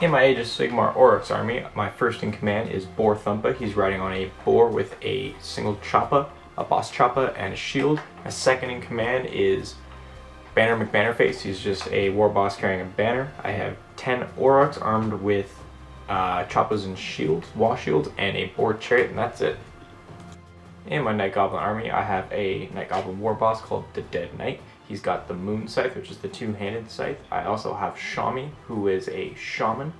In my Age of Sigmar Orruks army, my first in command is Boar Thumpa. He's riding on a boar with a single choppa, a boss choppa, and a shield. My second in command is Banner McBannerface. He's just a war boss carrying a banner. I have 10 Orruks armed with choppas and shields, wall shields, and a boar chariot, and that's it. In my Night Goblin army, I have a Night Goblin war boss called the Dead Knight. He's got the Moon Scythe, which is the two-handed scythe. I also have Shami, who is a shaman,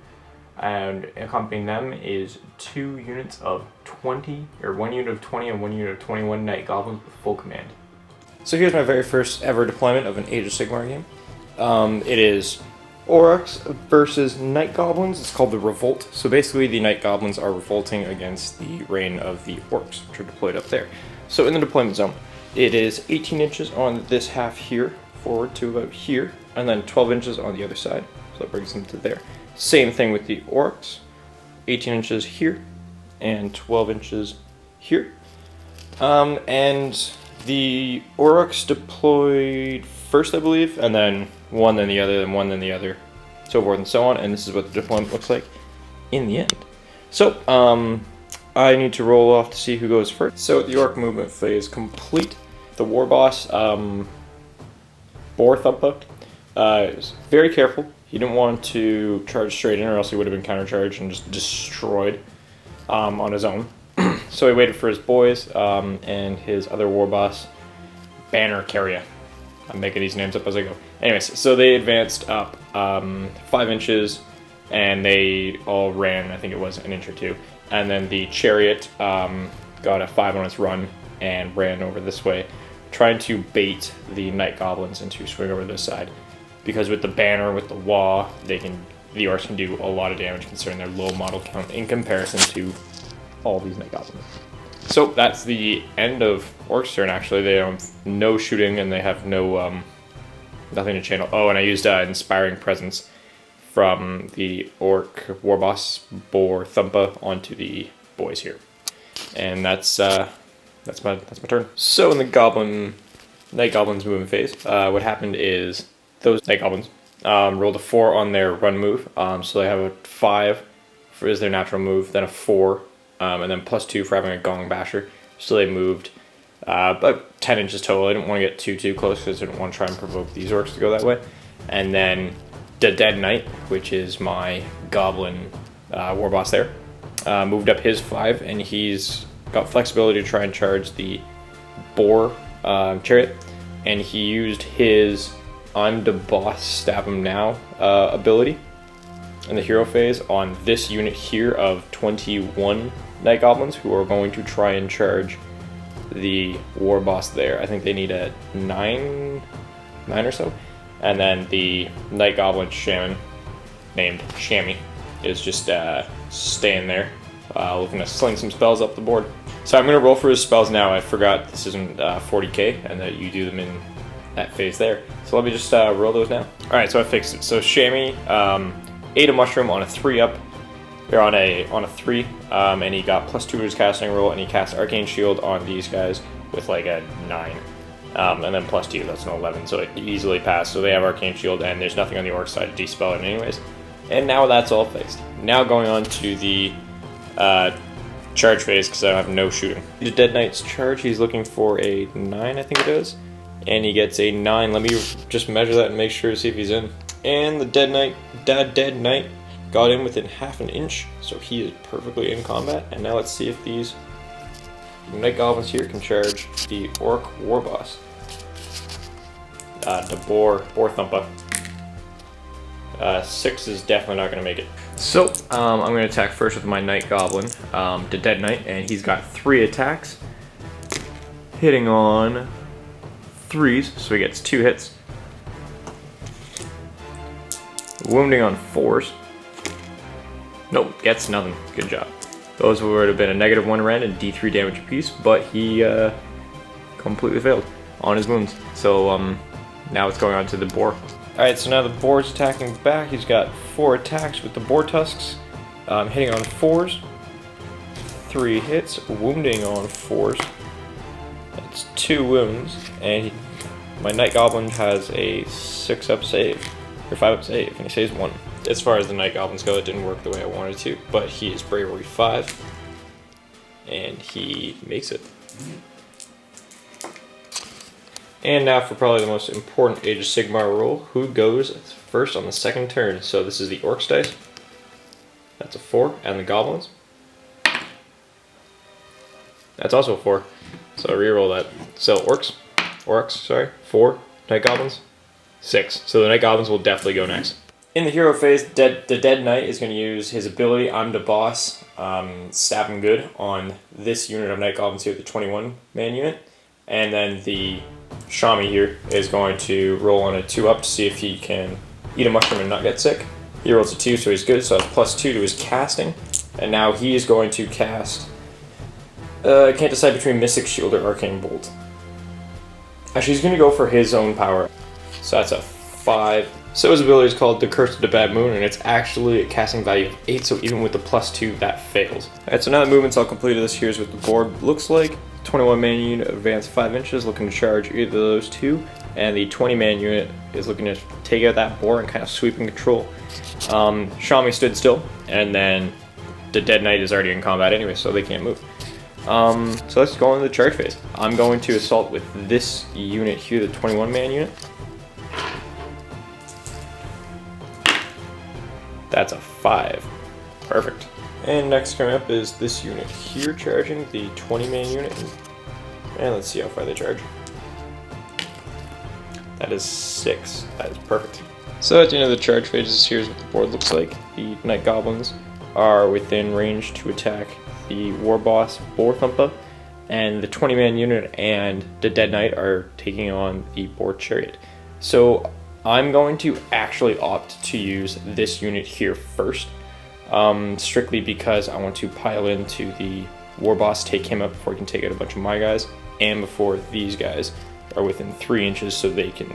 and accompanying them is 2 units of 20, or 1 unit of 20 and 1 unit of 21 Night Goblins with full command. So here's my very first ever deployment of an Age of Sigmar game. It is Orruks versus Night Goblins. It's called the Revolt. So basically the Night Goblins are revolting against the reign of the Orcs, which are deployed up there. So in the deployment zone, it is 18 inches on this half here, forward to about here, and then 12 inches on the other side. So that brings them to there. Same thing with the Orcs, 18 inches here, and 12 inches here. And the Orruks deployed first, I believe, and then one, then the other, then one, then the other, so forth and so on, and this is what the deployment looks like in the end. So, I need to roll off to see who goes first. So, the Orc movement phase complete. The war boss, Boar Thumpa, is very careful. He didn't want to charge straight in, or else he would have been countercharged and just destroyed on his own. So he waited for his boys and his other war boss, Banner Carrier. I'm making these names up as I go. Anyways, so they advanced up 5 inches, and they all ran, I think it was an inch or two. And then the chariot got a 5 on its run and ran over this way, trying to bait the Night Goblins into swing over this side. Because with the banner, with the wall, the Orcs can do a lot of damage considering their low model count in comparison to all these Night Goblins. So that's the end of Orc's turn, actually. They have no shooting and they have no nothing to channel. Oh, and I used Inspiring Presence from the Orc war boss Boar Thumpa onto the boys here. And that's my turn. So in the Night Goblins movement phase, what happened is those Night Goblins rolled a 4 on their run move. So they have a 5 as their natural move, then a 4, and then +2 for having a Gong Basher. So they moved about 10 inches total. I didn't want to get too close because I didn't want to try and provoke these Orcs to go that way. And then the Dead Knight, which is my Goblin war boss there, moved up his 5, and he's got flexibility to try and charge the Boar chariot. And he used his I'm the boss, stab him now ability in the hero phase on this unit here of 21 Night Goblins who are going to try and charge the war boss there. I think they need a 9 or so. And then the Night Goblin shaman named Shammy is just staying there looking to sling some spells up the board. So I'm going to roll for his spells now. I forgot this isn't 40k and that you do them in that phase there. So let me just roll those now. Alright, so I fixed it. So Shammy ate a mushroom on a 3-up. They're on a 3, and he got +2 to his casting roll, and he cast Arcane Shield on these guys with like a 9. And then +2, that's an 11, so it easily passed. So they have Arcane Shield, and there's nothing on the Orc side to dispel it anyways. And now that's all fixed. Now going on to the charge phase, because I have no shooting. The Dead Knight's charge, he's looking for a 9, I think it is. And he gets a 9. Let me just measure that and make sure to see if he's in. And the Dead Knight got in within half an inch, so he is perfectly in combat. And now let's see if these Night Goblins here can charge the Orc war boss. The Boar Thumpa. 6 is definitely not going to make it. So I'm going to attack first with my Night Goblin, the Dead Knight, and he's got 3 attacks, hitting on 3s, so he gets 2 hits. Wounding on 4s. Nope, gets nothing. Good job. Those would have been a -1 rend and D3 damage apiece, but he completely failed on his wounds. So now it's going on to the Boar. Alright, so now the Boar's attacking back. He's got 4 attacks with the Boar Tusks, hitting on 4s. 3 hits, wounding on 4s. That's 2 wounds, and my Night Goblin has a 6-up save, or 5-up save, and he saves 1. as far as the Night Goblins go, it didn't work the way I wanted to, but he is Bravery 5, and he makes it. And now for probably the most important Age of Sigmar rule, who goes first on the second turn. So this is the Orcs dice, that's a 4, and the Goblins. That's also a 4, so I reroll that. So Orruks, sorry, 4, Night Goblins, 6. So the Night Goblins will definitely go next. In the hero phase, the Dead Knight is going to use his ability, I'm the Boss, Stab him good on this unit of Night Goblins here, the 21-man unit. And then the Shami here is going to roll on a 2-up to see if he can eat a mushroom and not get sick. He rolls a 2, so he's good, so that's +2 to his casting. And now he is going to cast... I can't decide between Mystic Shield or Arcane Bolt. Actually, he's going to go for his own power. So that's a 5. So his ability is called the Curse of the Bad Moon, and it's actually a casting value of 8, so even with the +2, that fails. Alright, so now the movement's all completed. This here's what the board looks like. 21-man unit advance 5 inches, looking to charge either of those two, and the 20-man unit is looking to take out that boar and kind of sweep and control. Shami stood still, and then the Dead Knight is already in combat anyway, so they can't move. So let's go into the charge phase. I'm going to assault with this unit here, the 21-man unit. That's a 5. Perfect. And next coming up is this unit here, charging the 20-man unit. And let's see how far they charge. That is 6. That is perfect. So at the end of the charge phases, here's what the board looks like. The Night Goblins are within range to attack the War Boss Boar Thumper, and the 20-man unit and the Dead Knight are taking on the Boar Chariot. So I'm going to actually opt to use this unit here first, strictly because I want to pile into the War Boss, take him up before he can take out a bunch of my guys, and before these guys are within 3 inches, so they can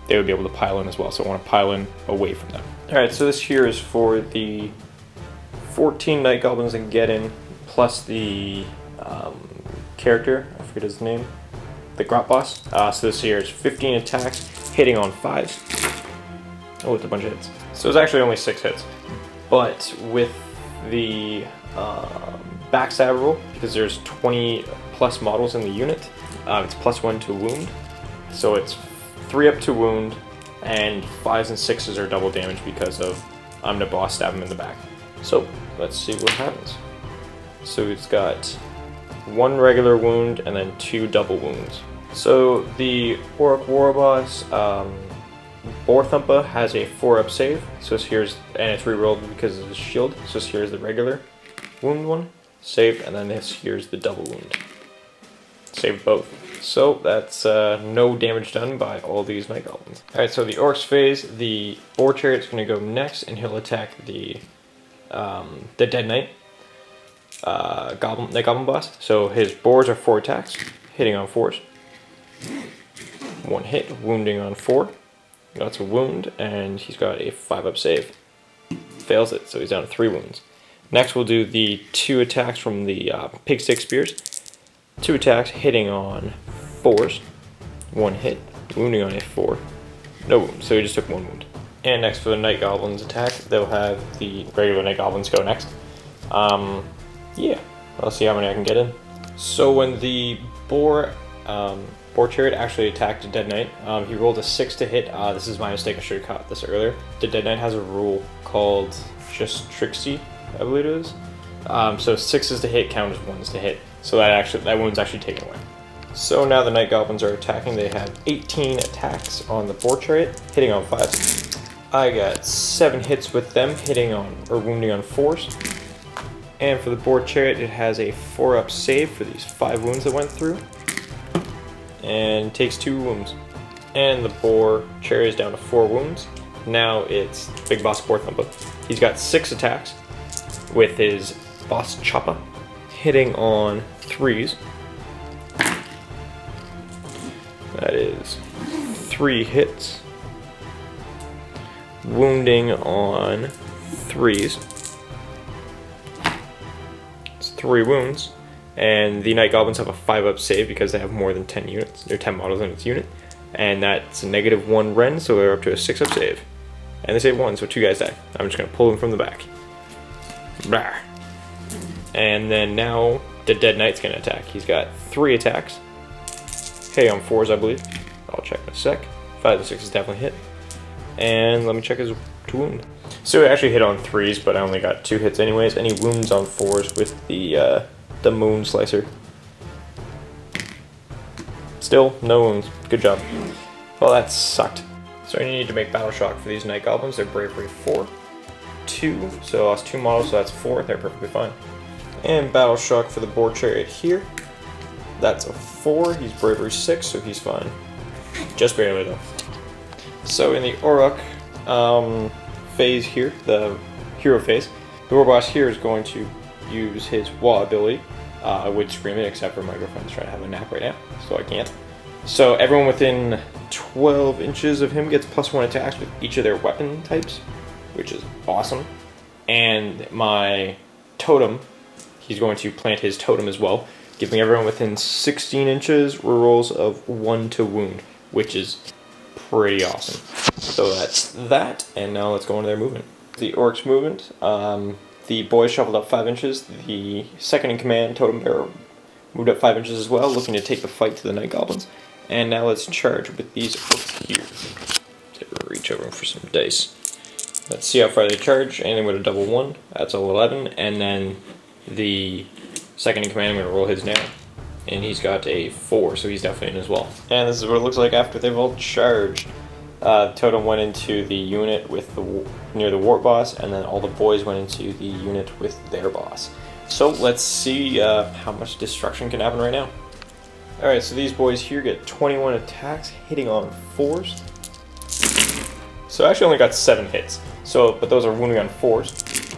they would be able to pile in as well. So I want to pile in away from them. Alright, so this here is for the 14 Night Goblins and get in, plus the character, I forget his name, the Grot Boss. So this here is 15 attacks, hitting on 5s. Oh, with a bunch of hits. So it's actually only 6 hits. But with the backstab rule, because there's 20 plus models in the unit, it's +1 to wound. So it's 3 up to wound, and 5s and 6s are double damage because of I'm the Boss, stab him in the back. So let's see what happens. So it's got 1 regular wound and then 2 double wounds. So the Orruk War Boss Boar Thumper has a 4-up save. So here's, and it's rerolled because of the shield. So here's the regular wound one, saved, and then this here's the double wound. Saved both. So that's no damage done by all these Night Goblins. Alright, so the Orcs phase, the Boar Chariot's going to go next, and he'll attack the Dead Knight, Night Goblin Boss. So his boars are 4 attacks, hitting on 4s. 1 hit, wounding on 4. That's a wound, and he's got a 5-up save. Fails it, so he's down to 3 wounds. Next we'll do the 2 attacks from the Pig Stick Spears. 2 attacks, hitting on 4s. 1 hit, wounding on a 4. No wound, so he just took 1 wound. And next for the Night Goblins attack, they'll have the regular Night Goblins go next. Yeah, I'll see how many I can get in. So when the Boar Chariot actually attacked the Dead Knight, he rolled a 6 to hit. This is my mistake, I should have caught this earlier. The Dead Knight has a rule called Just Trixie, I believe it is. So 6s to hit count as 1s to hit. So that wound's actually taken away. So now the Night Goblins are attacking. They have 18 attacks on the Boar Chariot, hitting on 5s. I got 7 hits with them, hitting on, or wounding on 4s. And for the Boar Chariot, it has a 4-up save for these 5 wounds that went through. And takes 2 wounds. And the Boar Chariot is down to 4 wounds. Now it's Big Boss Boar Thumper. He's got 6 attacks with his Boss Chopper, hitting on 3s. That is 3 hits. Wounding on 3s. It's 3 wounds. And the Night Goblins have a 5-up save because they have more than 10 units. There are 10 models in its unit. And that's a -1 Ren, so they're up to a 6-up save. And they save 1, so 2 guys die. I'm just gonna pull them from the back. Blah. And then now the Dead Knight's gonna attack. He's got 3 attacks. Hey, on 4s, I believe. I'll check in a sec. 5 and 6 is definitely hit. And let me check his to wound. So he actually hit on 3s, but I only got 2 hits anyways. And he wounds on 4s with the Moon Slicer. Still, no wounds. Good job. Well, that sucked. So you need to make Battle Shock for these Night Goblins. They're Bravery 4. 2, so I lost 2 models, so that's 4. They're perfectly fine. And Battle Shock for the Boar Chariot here. That's a 4. He's Bravery 6, so he's fine. Just barely though. So in the Orruk phase here, the hero phase, the War Boss here is going to use his Wall ability. I would scream it, except for my girlfriend's trying to have a nap right now, so I can't. So everyone within 12 inches of him gets +1 attacks with each of their weapon types, which is awesome. And my totem, he's going to plant his totem as well, giving everyone within 16 inches rerolls of 1 to wound, which is pretty awesome. So that's that, and now let's go into their movement. The Orruks movement, the boys shuffled up 5 inches. The second in command, Totem Bearer, moved up 5 inches as well, looking to take the fight to the Night Goblins. And now let's charge with these Orruks here. Reach over for some dice. Let's see how far they charge. Anything with a double 1, that's all 11. And then the second in command, I'm going to roll his now. And he's got a 4, so he's definitely in as well. And this is what it looks like after they've all charged. Totem went into the unit with near the War Boss, and then all the boys went into the unit with their boss. So let's see how much destruction can happen right now. Alright, so these boys here get 21 attacks, hitting on 4s. So I actually only got 7 hits, but those are wounding on 4s.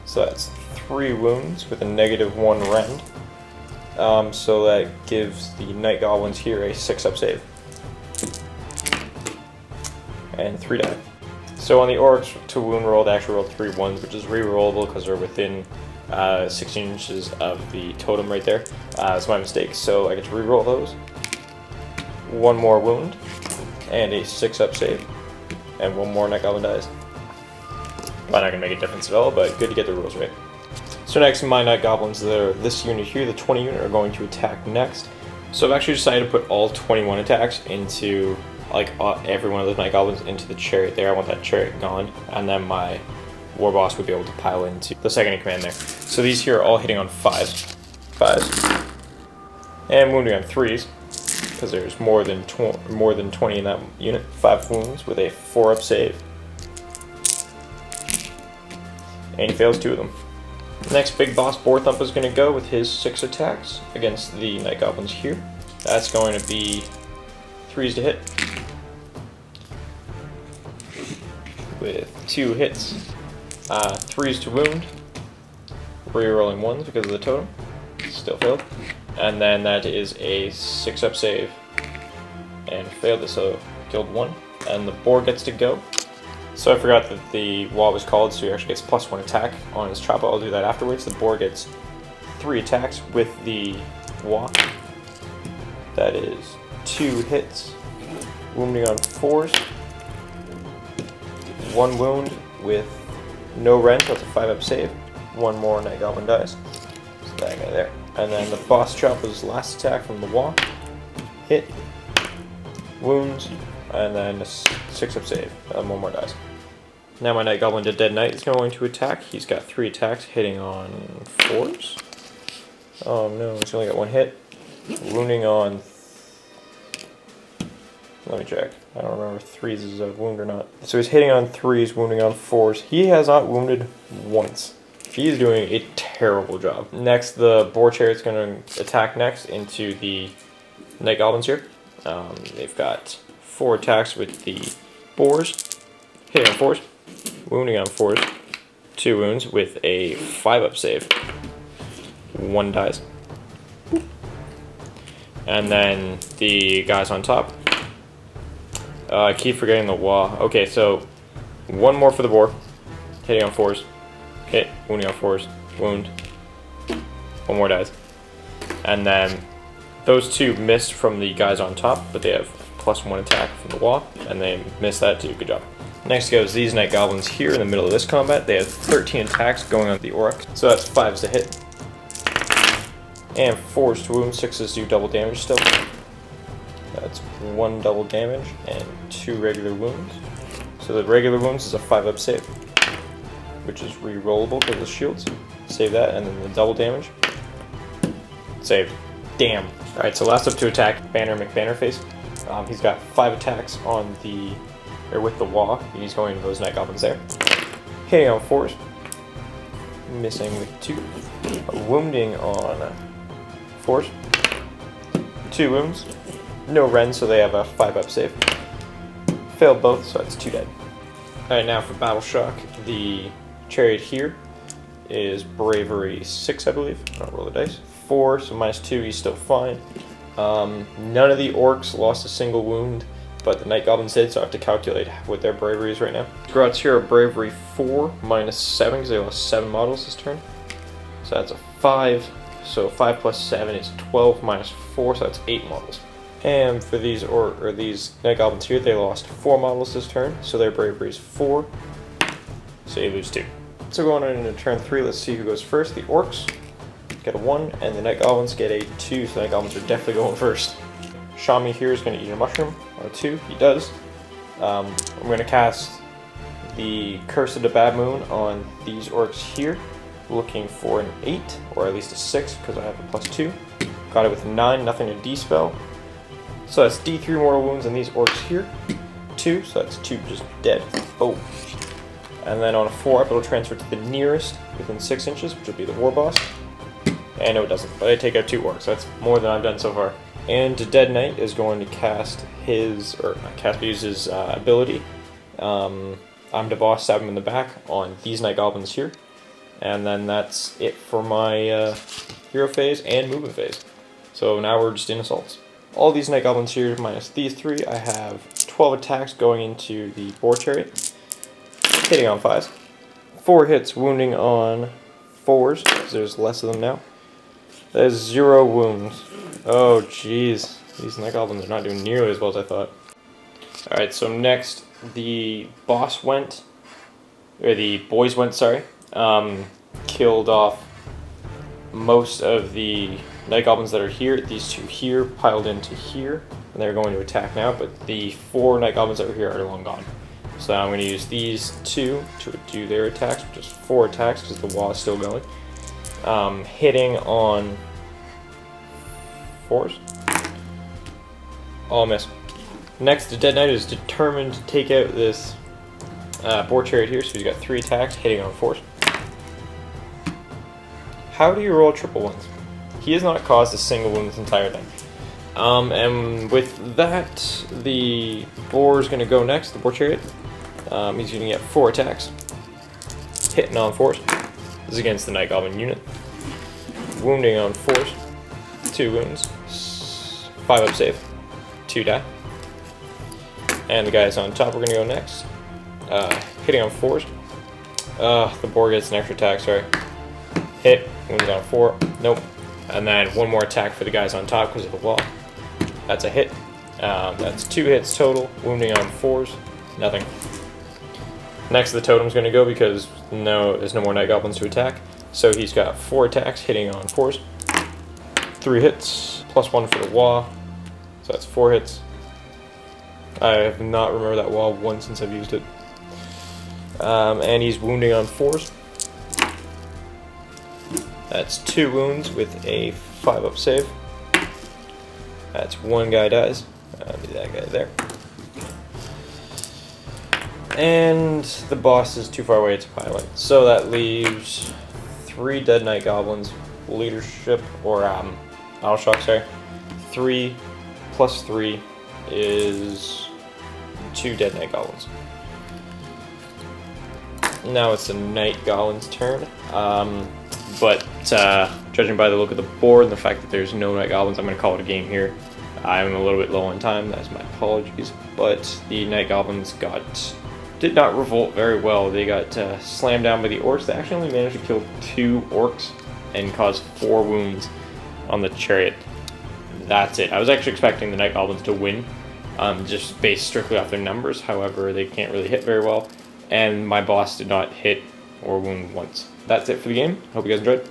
So that's 3 wounds with a -1 rend. So that gives the Night Goblins here a 6-up save. And 3 die. So on the Orruks to wound roll, they actually rolled 3 1s, which is re-rollable because they're within 16 inches of the totem right there. It's my mistake, so I get to re-roll those. 1 more wound, and a 6-up save, and 1 more Night Goblin dies. Not gonna make a difference at all, but good to get the rules right. So next, my Night Goblins, this unit here, the 20 unit, are going to attack next. So I've actually decided to put all 21 attacks into, every one of those Night Goblins into the chariot there. I want that chariot gone, and then my War Boss would be able to pile into the second in command there. So these here are all hitting on 5s. And wounding on 3s, because there's more than 20 in that unit. 5 wounds with a 4-up save. And he fails 2 of them. Next, Big Boss Boar Thump is going to go with his 6 attacks against the Night Goblins here. That's going to be 3s to hit. With 2 hits. 3s to wound. Re-rolling 1s because of the totem. Still failed. And then that is a 6-up save. And failed it, so killed 1. And the boar gets to go. So I forgot that the wall was called, so he actually gets +1 attack on his chopper. I'll do that afterwards. The boar gets 3 attacks with the wall. That is 2 hits. Wounding on 4s. 1 wound with no rend, so it's a 5-up save. 1 more Night Goblin dies. So that guy there. And then the boss chopper's last attack from the wall. Hit. Wounds. And then a 6-up save. 1 more dies. Now my Night Goblin, the Dead Knight, is going to attack. He's got 3 attacks, hitting on 4s. Oh no, he's only got 1 hit. Wounding on... Let me check. I don't remember if 3s is a wound or not. So he's hitting on 3s, wounding on 4s. He has not wounded once. He's doing a terrible job. Next, the Boar Chariot's going to attack next into the Night Goblins here. They've got 4 attacks with the boars. Hitting on 4s. Wounding on 4s. 2 wounds with a 5-up save. 1 dies. And then the guys on top. I keep forgetting the wall. Okay, so 1 more for the boar. Hitting on 4s. Hit. Wounding on 4s. Wound. 1 more dies. And then those 2 missed from the guys on top, but they have +1 attack from the wall, and they missed that too. Good job. Next goes these Night Goblins here in the middle of this combat. They have 13 attacks going on the Orruks. So that's 5s to hit. And 4s to wound, 6s do double damage still. That's 1 double damage and 2 regular wounds. So the regular wounds is a 5-up save, which is re-rollable because of the shields. Save that, and then the double damage. Saved. Damn. Alright, so last up to attack, Banner McBannerface. He's got 5 attacks on the, or with the wall. He's going to those Night Goblins there. Hitting on 4s. Missing with 2. Wounding on 4s. 2 wounds. No Ren, so they have a 5-up save. Failed both, so that's 2 dead. Alright, now for Battle Shock, the Chariot here is Bravery 6, I believe. I'll roll the dice. 4, so -2, he's still fine. None of the Orcs lost a single wound, but the Night Goblins did, so I have to calculate what their bravery is right now. Grots here are Bravery 4, -7, because they lost 7 models this turn. So that's a 5, so 5 plus 7 is 12 minus 4, so that's 8 models. And for these these Night Goblins here, they lost 4 models this turn, so their bravery is 4, so you lose 2. So going on into turn 3, let's see who goes first. The Orcs get a 1, and the Night Goblins get a 2, so the Night Goblins are definitely going first. Shami here is going to eat a mushroom on a 2, he does. I'm going to cast the Curse of the Bad Moon on these Orcs here, looking for an 8, or at least a 6, because I have a +2. Got it with 9, nothing to dispel. So that's D3 mortal wounds on these Orcs here. 2, so that's 2 just dead. Oh. And then on a 4-up, it'll transfer to the nearest within 6 inches, which will be the War Boss. And no, it doesn't, but I take out 2 Orcs. That's more than I've done so far. And the Dead Knight is going to cast his, or not cast, but use his ability. I'm the boss, stab him in the back on these Night Goblins here. And then that's it for my hero phase and movement phase. So now we're just in assaults. All these Night Goblins here, minus these 3, I have 12 attacks going into the Boar Chariot, hitting on 5s. 4 hits, wounding on 4s, because there's less of them now. That is 0 wounds. Oh jeez, these Night Goblins are not doing nearly as well as I thought. Alright, so next, the boss went, or the boys went, sorry, killed off most of the Night Goblins that are here. These 2 here piled into here, and they're going to attack now, but the 4 Night Goblins that were here are long gone. So I'm going to use these 2 to do their attacks, which is 4 attacks because the wall is still going. Hitting on 4s. All miss. Next, the Dead Knight is determined to take out this Boar Chariot here, so he's got 3 attacks, hitting on 4s. How do you roll triple wounds? He has not caused a single wound this entire thing. And with that, the Boar is going to go next, the Boar Chariot. He's going to get 4 attacks, hitting on 4s. This is against the Night Goblin unit. Wounding on 4s, 2 wounds, 5-up save, 2 die. And the guys on top are going to go next. Hitting on 4s. The Boar gets an extra attack, sorry. Hit, wounded on 4, nope. And then 1 more attack for the guys on top because of the wall. That's a hit. That's 2 hits total, wounding on 4s, nothing. Next, the totem's going to go because there's no more Night Goblins to attack. So he's got 4 attacks, hitting on 4s. 3 hits, +1 for the wall. So that's 4 hits. I have not remembered that wall once since I've used it. And he's wounding on 4s. That's 2 wounds with a 5-up save. That's 1 guy dies. Be that guy there. And the boss is too far away to pilot. So that leaves 3 Dead Knight Goblins, leadership, or Battle Shock, sorry. 3 plus 3 is 2 Dead Knight Goblins. Now it's the Night Goblin's turn. But judging by the look of the board and the fact that there's no Night Goblins, I'm going to call it a game here. I'm a little bit low on time, that's my apologies. But the Night Goblins did not revolt very well. They got slammed down by the Orcs. They actually only managed to kill 2 Orcs and cause 4 wounds on the Chariot. That's it. I was actually expecting the Night Goblins to win. just based strictly off their numbers. However, they can't really hit very well, and my boss did not hit or wound once. That's it for the game. Hope you guys enjoyed.